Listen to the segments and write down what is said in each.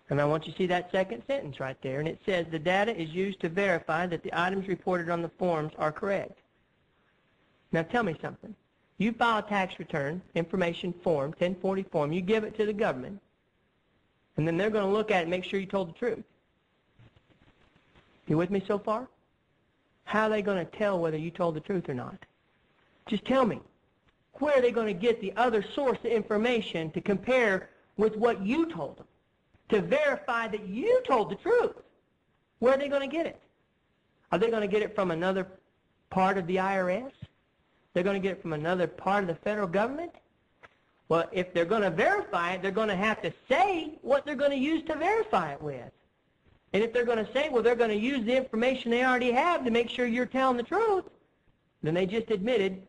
And I want you to see that second sentence right there. And it says, the data is used to verify that the items reported on the forms are correct. Now tell me something. You file a tax return, information form, 1040 form, you give it to the government, and then they're going to look at it and make sure you told the truth. You with me so far? How are they going to tell whether you told the truth or not? Just tell me. Where are they going to get the other source of information to compare with what you told them, to verify that you told the truth? Where are they going to get it? Are they going to get it from another part of the IRS? They're going to get it from another part of the federal government? Well, if they're going to verify it, they're going to have to say what they're going to use to verify it with. And if they're going to say, well, they're going to use the information they already have to make sure you're telling the truth, then they just admitted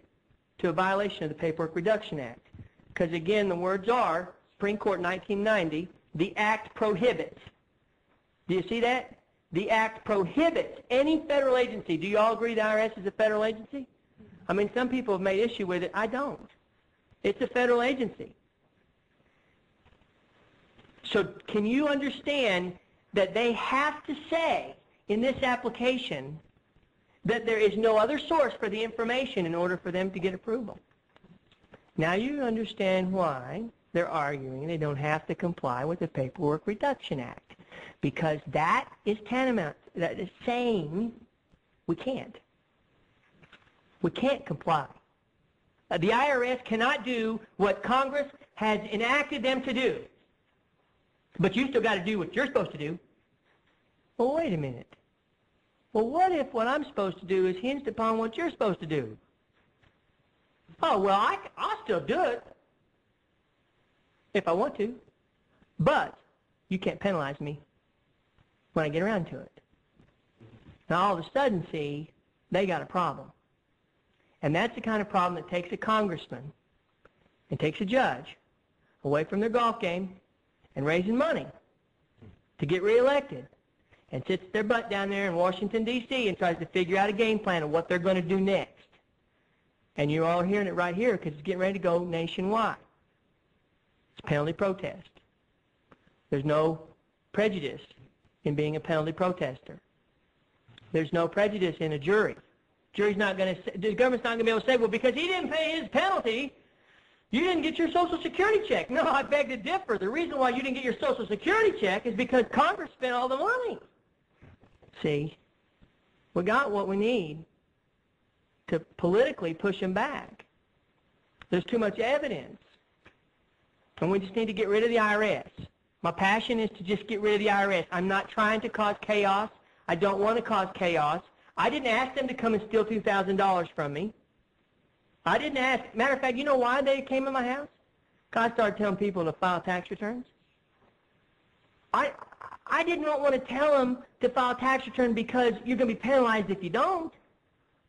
to a violation of the Paperwork Reduction Act. Because, again, the words are, Supreme Court 1990, the Act prohibits. Do you see that? The Act prohibits any federal agency. Do you all agree the IRS is a federal agency? I mean, some people have made issue with it. I don't. It's a federal agency. So can you understand that they have to say in this application that there is no other source for the information in order for them to get approval? Now you understand why they're arguing they don't have to comply with the Paperwork Reduction Act, because that is tantamount, that is saying we can't. We can't comply. The IRS cannot do what Congress has enacted them to do. But you still got to do what you're supposed to do. Well, wait a minute. Well, what if what I'm supposed to do is hinged upon what you're supposed to do? Oh, well, I'll still do it if I want to. But you can't penalize me when I get around to it. Now, all of a sudden, see, they got a problem. And that's the kind of problem that takes a congressman and takes a judge away from their golf game and raising money to get reelected, and sits their butt down there in Washington, D.C. and tries to figure out a game plan of what they're going to do next. And you're all hearing it right here because it's getting ready to go nationwide. It's penalty protest. There's no prejudice in being a penalty protester. There's no prejudice in a jury. Jury's not going to, the government's not going to be able to say, well, because he didn't pay his penalty, you didn't get your Social Security check. No, I beg to differ. The reason why you didn't get your Social Security check is because Congress spent all the money. See, we got what we need to politically push him back. There's too much evidence. And we just need to get rid of the IRS. My passion is to just get rid of the IRS. I'm not trying to cause chaos. I don't want to cause chaos. I didn't ask them to come and steal $2,000 from me. I didn't ask. Matter of fact, you know why they came in my house? Because I started telling people to file tax returns. I did not want to tell them to file tax return because you're going to be penalized if you don't.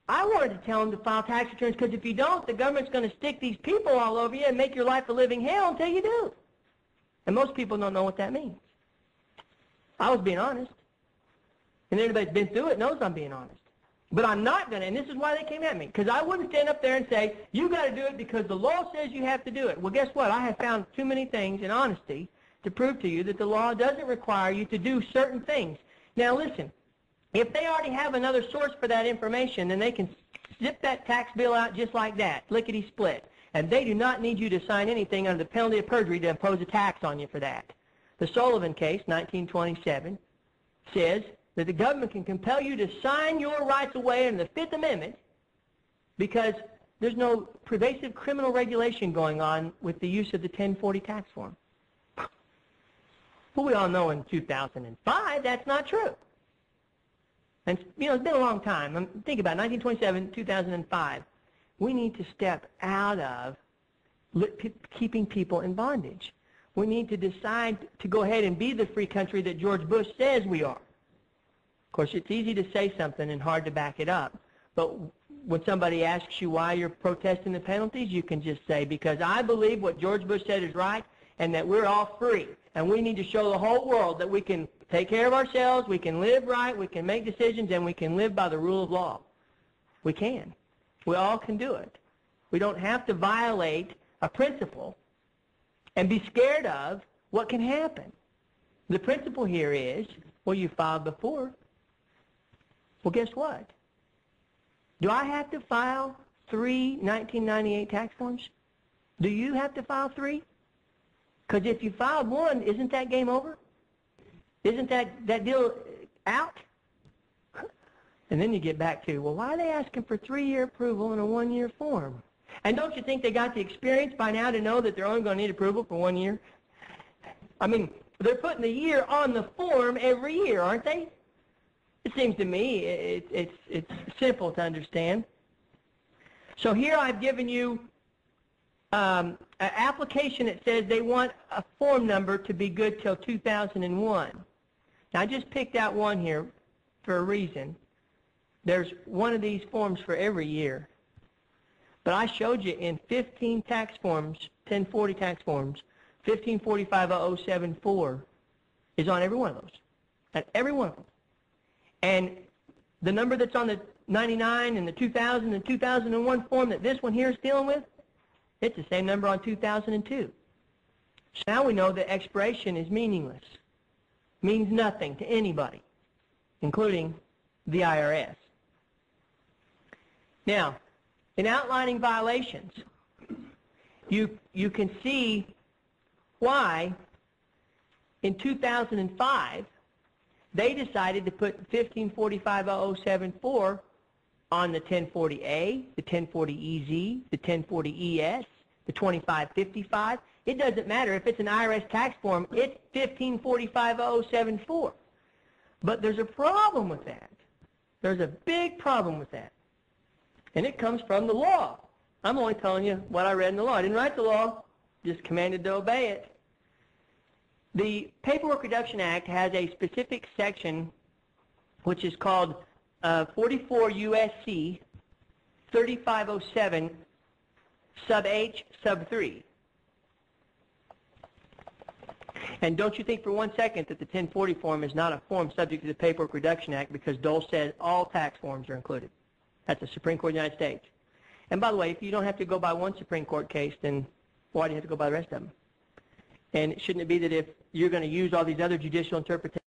I wanted to tell them to file tax returns because if you don't, the government's going to stick these people all over you and make your life a living hell until you do. And most people don't know what that means. I was being honest. And anybody that's been through it knows I'm being honest. But I'm not going to, and this is why they came at me, because I wouldn't stand up there and say, you got to do it because the law says you have to do it. Well, guess what? I have found too many things in honesty to prove to you that the law doesn't require you to do certain things. Now, listen, if they already have another source for that information, then they can zip that tax bill out just like that, lickety-split. And they do not need you to sign anything under the penalty of perjury to impose a tax on you for that. The Sullivan case, 1927, says that the government can compel you to sign your rights away under the Fifth Amendment because there's no pervasive criminal regulation going on with the use of the 1040 tax form. Well, we all know in 2005 that's not true. And, you know, it's been a long time. Think about it, 1927, 2005. We need to step out of keeping people in bondage. We need to decide to go ahead and be the free country that George Bush says we are. Of course, it's easy to say something and hard to back it up. But when somebody asks you why you're protesting the penalties, you can just say, because I believe what George Bush said is right and that we're all free. And we need to show the whole world that we can take care of ourselves, we can live right, we can make decisions, and we can live by the rule of law. We can. We all can do it. We don't have to violate a principle and be scared of what can happen. The principle here is, well, you filed before. Well, guess what? Do I have to file 3 1998 tax forms? Do you have to file 3? Because if you filed 1, isn't that game over? Isn't that deal out? And then you get back to, well, why are they asking for 3-year approval in a 1-year form? And don't you think they got the experience by now to know that they're only going to need approval for 1 year? I mean, they're putting the year on the form every year, aren't they? It seems to me it's simple to understand. So here I've given you an application that says they want a form number to be good till 2001. Now I just picked out one here for a reason. There's one of these forms for every year. But I showed you in 15 tax forms, 1040 tax forms, 1545-0074 is on every one of those. At every one of them. And the number that's on the 99 and the 2000 and 2001 form that this one here is dealing with, it's the same number on 2002. So now we know that expiration is meaningless. Means nothing to anybody, including the IRS. Now, in outlining violations, you can see why in 2005 they decided to put 1545-0074 on the 1040A, the 1040EZ, the 1040ES, the 2555. It doesn't matter if it's an IRS tax form, it's 1545-0074. But there's a problem with that. There's a big problem with that. And it comes from the law. I'm only telling you what I read in the law. I didn't write the law, just commanded to obey it. The Paperwork Reduction Act has a specific section which is called 44 U.S.C. 3507 sub H sub 3. And don't you think for one second that the 1040 form is not a form subject to the Paperwork Reduction Act, because Dole says all tax forms are included. That's the Supreme Court of the United States. And by the way, if you don't have to go by one Supreme Court case, then why do you have to go by the rest of them? And shouldn't it be that if you're going to use all these other judicial interpretations